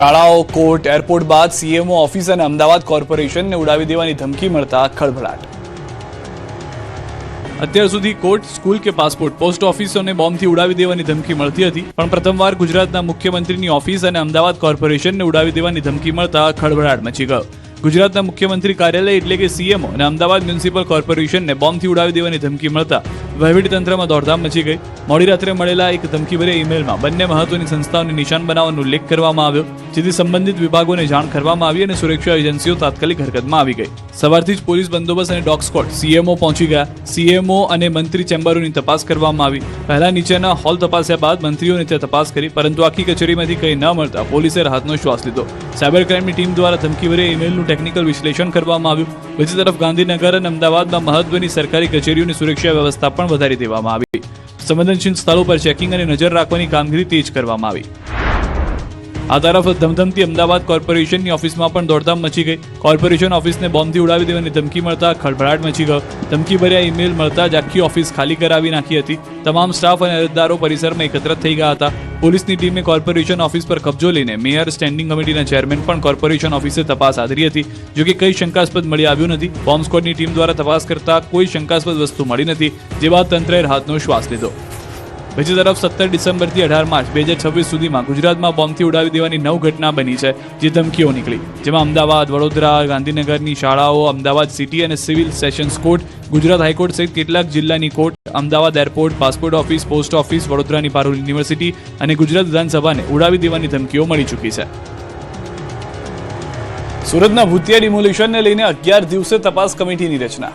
શાળાઓ, court, airport બાદ CMO office અને અમદાવાદ કોર્પોરેશનને ઉડાવી દેવાની ધમકી મળતા ખળભળાટ. અત્યાર સુધી કોર્ટ, સ્કૂલ કે પાસપોર્ટ, પોસ્ટ ઓફિસોને બોમ્બથી ઉડાવી દેવાની ધમકી મળતી હતી, પણ પ્રથમવાર ગુજરાતના મુખ્યમંત્રીની ઓફિસ અને અમદાવાદ કોર્પોરેશનને ઉડાવી દેવાની ધમકી મળતા ખળભળાટ મચી ગયો. ગુજરાતના મુખ્યમંત્રી કાર્યાલય એટલે કે સીએમઓ અને અમદાવાદ મ્યુનિસિપલ કોર્પોરેશનને બોમ્બથી ઉડાવી દેવાની ધમકી મળતા વહીવટીતંત્રમાં દોડધામ મચી ગઈ. મોડી રાત્રે મળેલા એક ધમકીભર્યા ઈમેલમાં બંને મહત્વની સંસ્થાઓને નિશાન બનાવવાનો ઉલ્લેખ કરવામાં આવ્યો, જેથી સંબંધિત વિભાગોને જાણ કરવામાં આવી અને સુરક્ષા એજન્સીઓ તાત્કાલિક હરકતમાં આવી ગઈ. સવારથી જ પોલીસ બંદોબસ્ત અને ડોગ સ્ક્વોડ સીએમઓ પહોંચી ગયા. સીએમઓ અને મંત્રી ચેમ્બરોની તપાસ કરવામાં આવી. પહેલા નીચેના હોલ તપાસ્યા બાદ મંત્રીઓને ત્યાં તપાસ કરી, પરંતુ આખી કચેરીમાંથી કંઈ ન મળતા પોલીસે રાહતનો શ્વાસ લીધો. સાયબર ક્રાઇમની ટીમ દ્વારા ધમકીભર્યા ઈમેલનું ટેકનિકલ વિશ્લેષણ કરવામાં આવ્યું. બીજી તરફ ગાંધીનગર અને અમદાવાદમાં મહત્વની સરકારી કચેરીઓની સુરક્ષા વ્યવસ્થા પણ વધારી દેવામાં આવી. સંવેદનશીલ સ્થળો પર ચેકિંગ અને નજર રાખવાની કામગીરી તેજ કરવામાં આવી. આ તરફ ધમધમતી અમદાવાદ કોર્પોરેશનની ઓફિસમાં પણ દોડધામ મચી ગઈ. કોર્પોરેશન ઓફિસને બોમ્બથી ઉડાવી દેવાની ધમકી મળતા ખળભળાટ મચી ગયો. ધમકીભર્યા ઈમેલ મળતા જ આખી ઓફિસ ખાલી કરાવી નાખી હતી. તમામ સ્ટાફ અને અરજદારો પરિસરમાં એકત્ર થઈ ગયા હતા. પોલીસની ટીમે કોર્પોરેશન ઓફિસ પર કબજો લઈને મેયર, સ્ટેન્ડિંગ કમિટીના ચેરમેન પણ કોર્પોરેશન ઓફિસે તપાસ આદરી હતી. જોકે કંઈ શંકાસ્પદ મળી આવ્યું નથી. બોમ્બ સ્ક્વોડની ટીમ દ્વારા તપાસ કરતા કોઈ શંકાસ્પદ વસ્તુ મળી નથી, જે બાદ તંત્રએ રાહતનો શ્વાસ લીધો. બીજી તરફ 17 ડિસેમ્બરથી 18 માર્ચ 2026 સુધીમાં ગુજરાતમાં બોમ્બથી ઉડાવી દેવાની 9 ઘટના બની છે, જે ધમકીઓ નીકળી, જેમાં અમદાવાદ, વડોદરા, ગાંધીનગરની શાળાઓ, અમદાવાદ સિટી અને civil sessions court, Gujarat high court સહિત કેટલાક જિલ્લાની court, Ahmedabad airport, passport office, post office, વડોદરાની પારુલ યુનિવર્સિટી અને ગુજરાત વિધાનસભાને ઉડાવી દેવાની ધમકીઓ મળી ચૂકી છે. સુરતના ભૂતિયા ડિમોલિશનને લઈને 11 દિવસે તપાસ કમિટીની રચના.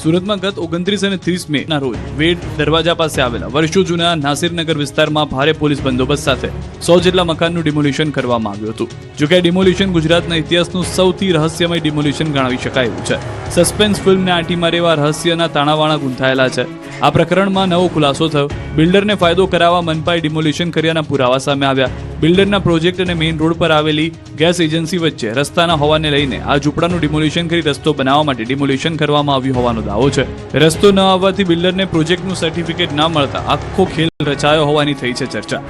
સુરતમાં ગત 29 અને 30 મેના રોજ વેડ દરવાજા પાસે આવેલા વર્ષો જૂના નાસિરનગર વિસ્તારમાં ભારે પોલીસ બંદોબસ્ત સાથે 100 જેટલા મકાનનું ડિમોલિશન કરવામાં આવ્યું હતું. જોકે આ ડિમોલિશન ગુજરાતના ઇતિહાસનું સૌથી રહસ્યમય ડિમોલિશન ગણાવી શકાય એવું છે. સસ્પેન્સ ફિલ્મને આંટી મારે એવા રહસ્યના તાણાવાણા ગૂંથાયેલા છે. આ પ્રકરણમાં નવો ખુલાસો થયો. બિલ્ડરને ફાયદો કરાવવા મનપાએ ડિમોલિશન કર્યાના પુરાવા સામે આવ્યા. બિલ્ડરના પ્રોજેક્ટ અને મેઇન રોડ પર આવેલી ગેસ એજન્સી વચ્ચે રસ્તાના હોવાને લઈને આ ઝૂંપડાનું ડિમોલિશન કરી રસ્તો બનાવવા માટે ડિમોલિશન કરવામાં આવ્યું હોવાનો દાવો છે. રસ્તો ન આવવાથી બિલ્ડરને પ્રોજેક્ટનું સર્ટિફિકેટ ન મળતા આખો ખેલ રચાયો હોવાની થઈ છે ચર્ચા,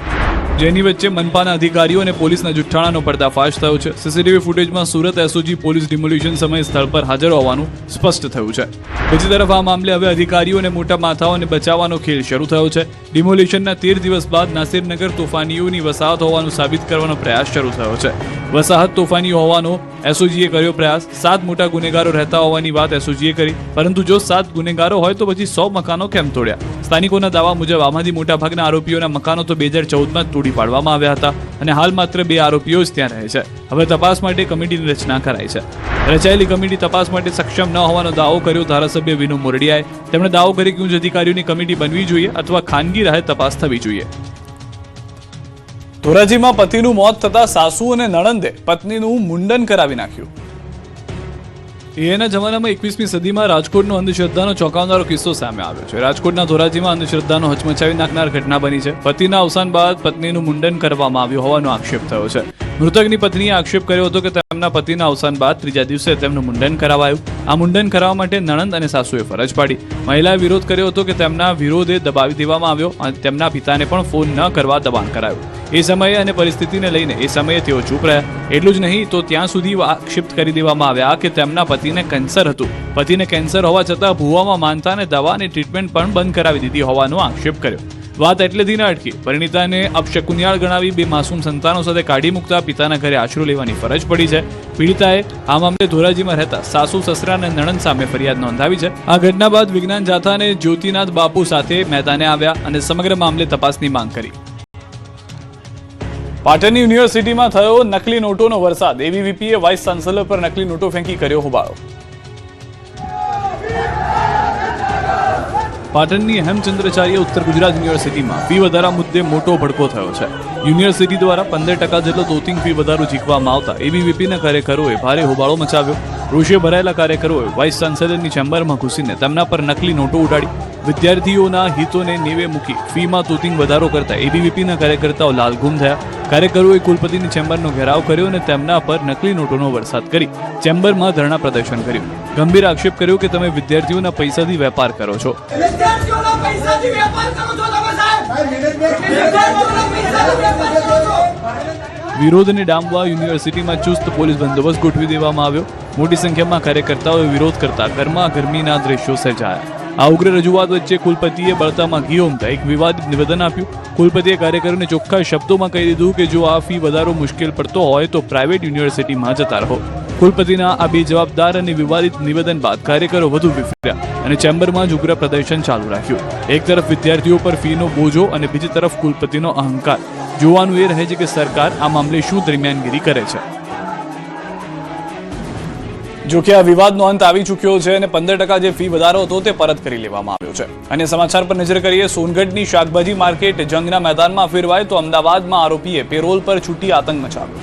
જેની વચ્ચે મનપાના અધિકારીઓ અને પોલીસના જુઠ્ઠાણાનો પર્દાફાશ થયો છે. સીસીટીવી ફૂટેજમાં સુરત એસઓજી પોલીસ ડિમોલિશન સમયે સ્થળ પર હાજર હોવાનું સ્પષ્ટ થયું છે. બીજી તરફ આ મામલે હવે અધિકારીઓ અને મોટા માથાઓને બચાવવાનો ખેલ શરૂ થયો છે. ડિમોલિશનના 13 દિવસ બાદ નાસિરનગર તોફાનીઓની વસાહત હોવાનું સાબિત કરવાનો પ્રયાસ શરૂ થયો છે. વસાહત તોફાનીઓ હોવાનો એસઓજીએ કર્યો પ્રયાસ. 7 મોટા ગુનેગારો રહેતા હોવાની વાત એસઓજીએ કરી, પરંતુ જો 7 ગુનેગારો હોય તો પછી 100 મકાનો કેમ તોડ્યા? સ્થાનિકોના દાવા મુજબ આમાંથી મોટાભાગના આરોપીઓના મકાનો તો 2014માં જ તોડી પાડવામાં આવ્યા હતા અને હાલ માત્ર 2 આરોપીઓ જ ત્યાં રહે છે. હવે તપાસ માટે કમિટીની રચના કરાઈ છે. રચાયેલી કમિટી તપાસ માટે સક્ષમ ન હોવાનો દાવો કર્યો ધારાસભ્ય વિનુ મોરડિયાએ. તેમણે દાવો કર્યો કે ઉચ્ચ અધિકારીઓની કમિટી બનવી જોઈએ અથવા ખાનગી રાહે તપાસ થવી જોઈએ. ધોરાજીમાં પતિનું મોત થતા સાસુ અને નણંદે પત્નીનું મુંડન કરાવી નાખ્યું. એના જમાનામાં 21મી સદીમાં રાજકોટનો અંધશ્રદ્ધાનો ચોંકાવનારો કિસ્સો સામે આવ્યો છે. રાજકોટના ધોરાજીમાં અંધશ્રદ્ધાનો હચમચાવી નાખનાર ઘટના બની છે. પતિના અવસાન બાદ પત્નીનું મુંડન કરવામાં આવ્યું હોવાનો આક્ષેપ થયો છે. મૃતકની પત્નીએ આક્ષેપ કર્યો હતો કે તેમના પતિના અવસાન બાદ ત્રીજા દિવસે તેમનું મુંડન કરાવાયું. આ મુંડન કરાવવા માટે નણંદ અને સાસુએ ફરજ પાડી. મહિલાએ વિરોધ કર્યો હતો કે તેમના વિરોધે દબાવી દેવામાં આવ્યો અને તેમના પિતાને પણ ફોન ન કરવા દબાણ કરાયું. એ સમયે અને પરિસ્થિતિને લઈને એ સમયે તેઓ ચૂપ રહ્યા. એટલું જ નહીં તો ત્યાં સુધી આક્ષેપ કરી દેવામાં આવ્યા કે તેમના પતિને કેન્સર હતું. પતિને કેન્સર હોવા છતાં ભૂવામાં માનતા અને દવા અને ટ્રીટમેન્ટ પણ બંધ કરાવી દીધી હોવાનો આક્ષેપ કર્યો. વાત એટલેથી ન અટકી. પરિણીતાને અપશકુનિયાળ ગણાવી 2 માસૂમ સંતાનો સાથે કાઢી મૂકતા પિતાના ઘરે આશરો લેવાની ફરજ પડી છે. પીડિતાએ આ મામલે ધોરાજીમાં રહેતા સાસુ, સસરા અને નણંદ સામે ફરિયાદ નોંધાવી છે. આ ઘટના બાદ વિજ્ઞાન જાથા અને જ્યોતિનાથ બાપુ સાથે મેદાને આવ્યા અને સમગ્ર મામલે તપાસની માંગ કરી. પાટણની યુનિવર્સિટીમાં થયો નકલી નોટોનો વરસાદ. એબીવીપીએ વાઇસ ચાન્સેલર પર નકલી નોટો ફેંકી કર્યો હોબાળો. પાટણની હેમચંદ્રાચાર્ય ઉત્તર ગુજરાત યુનિવર્સિટીમાં ફી વધારા મુદ્દે મોટો ભડકો થયો છે. યુનિવર્સિટી દ્વારા 15% જેટલો તોતિંગ ફી વધારો ઝીકવામાં આવતા એબીવીપીના કાર્યકરોએ ભારે હોબાળો મચાવ્યો. રોષે ભરાયેલા કાર્યકરોએ વાઇસ ચાન્સેલરની ચેમ્બરમાં ઘૂસીને તેમના પર નકલી નોટો ઉડાડી. વિદ્યાર્થીઓના હિતોને નેવે મૂકી ફીમાં તોતિંગ વધારો કરતા એબીવીપીના કાર્યકર્તાઓ લાલઘુમ થયા. કાર્યકરોએ કુલપતિની ચેમ્બરનો ઘેરાવ કર્યો અને તેમના પર નકલી નોટોનો વરસાદ કરી ચેમ્બરમાં ધરણા પ્રદર્શન કર્યું. ગંભીર આક્ષેપ કર્યો કે તમે વિદ્યાર્થીઓના પૈસાથી વેપાર કરો છો. વિદ્યાર્થીઓના પૈસાથી વેપાર કરો છો તમે સાહેબ. વિદ્યાર્થીઓના પૈસાથી વેપાર કરો છો. વિરોધને ડામવા યુનિવર્સિટીમાં ચુસ્ત પોલીસ બંદોબસ્ત ગોઠવી દેવામાં આવ્યો. મોટી સંખ્યામાં કાર્યકર્તાઓએ વિરોધ કરતા ગરમાગરમીના દ્રશ્યો સર્જાયા. આ ઉગ્ર રજૂઆત વચ્ચે કુલપતિએ બળતામાં ઘી ઉમતા એક વિવાદિત નિવેદન આપ્યું. કુલપતિએ કાર્યકરોને ચોખ્ખા શબ્દોમાં કહી દીધું કે જો આ ફી વધારો મુશ્કેલ પડતો હોય તો પ્રાઇવેટ યુનિવર્સિટીમાં જતા રહો. કુલપતિના આ બેજવાબદાર અને વિવાદિત નિવેદન બાદ કાર્યકરો વધુ વિફર્યા અને ચેમ્બરમાં જ ઉગ્ર પ્રદર્શન ચાલુ રાખ્યું. એક તરફ વિદ્યાર્થીઓ પર ફીનો બોજો અને બીજી તરફ કુલપતિનો અહંકાર. જોવાનું એ રહે છે કે સરકાર આ મામલે શું દરમિયાનગીરી કરે છે. જો કે આ વિવાદનો અંત આવી ચૂક્યો છે અને 15% જે ફી વધારો હતો તે પરત કરી લેવામાં આવ્યો છે. અને સમાચાર પર નજર કરીએ. સોનગઢની શાકભાજી માર્કેટ જંગના મેદાનમાં ફેરવાય તો અમદાવાદમાં આરોપીએ પેરોલ પર છૂટી આતંક મચાવ્યો.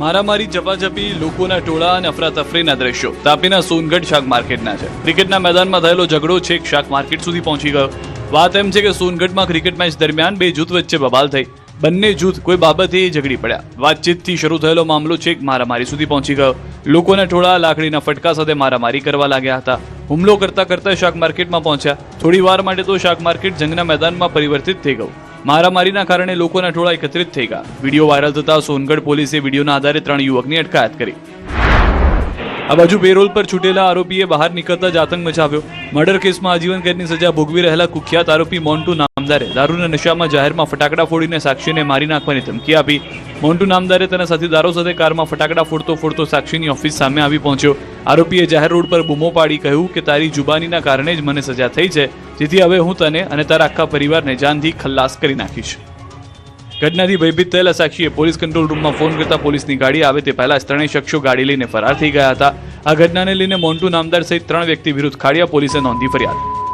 મારામારી, ઝપાઝપી, લોકોના ટોળા અને અફરાતફરીના દ્રશ્યો તાપીના સોનગઢ શાક માર્કેટના છે. ક્રિકેટના મેદાનમાં થયેલો ઝઘડો છેક શાક માર્કેટ સુધી પહોંચી ગયો. વાત એમ છે કે સોનગઢમાં ક્રિકેટ મેચ દરમિયાન બે જૂથ વચ્ચે બબાલ થઈ. બંને જૂથ કોઈ બાબતે ઝઘડી પડ્યા. વાતચીતથી શરૂ થયેલો મામલો છેક મારામારી સુધી પહોંચી ગયો. લોકોના ટોળા લાકડીના ફટકા સાથે મારામારી કરવા લાગ્યા હતા. હુમલો કરતા કરતા શાક માર્કેટમાં પહોંચ્યા. થોડી વાર માટે તો શાક માર્કેટ જંગના મેદાનમાં પરિવર્તિત થઈ ગયું. મારામારીના કારણે લોકોના ટોળા એકત્રિત થઈ ગયા. વિડીયો વાયરલ થતા સોનગઢ પોલીસે વિડીયોના આધારે 3 યુવકની અટકાયત કરી. આ બાજુ પેરોલ પર છૂટેલા આરોપીએ બહાર નીકળતા જ આતંક મચાવ્યો. મર્ડર કેસમાં આજીવન કેદની સજા ભોગવી રહેલા કુખ્યાત આરોપી મોન્ટુ નામદારે દારૂના નશામાં જાહેરમાં ફટાકડા ફોડીને સાક્ષીને મારી નાખવાની ધમકી આપી. મોન્ટુ નામદારે તેના સાથીદારો સાથે કારમાં ફટાકડા ફોડતો સાક્ષીની ઓફિસ સામે આવી પહોંચ્યો. આરોપીએ જાહેર રોડ પર બૂમો પાડી કહ્યું કે તારી જુબાનીના કારણે જ મને સજા થઈ છે, જેથી હવે હું તને અને તારા આખા પરિવારને જાનથી ખલ્લાસ કરી નાખીશ. ઘટનાથી ભયભીત થયેલા સાક્ષીએ પોલીસ કંટ્રોલ રૂમમાં ફોન કરતા પોલીસની ગાડી આવે તે પહેલા જ 3 શખ્સો ગાડી લઈને ફરાર થઈ ગયા હતા. આ ઘટનાને લઈને મોન્ટુ નામદાર સહિત 3 વ્યક્તિ વિરુદ્ધ ખાડિયા પોલીસે નોંધી ફરિયાદ.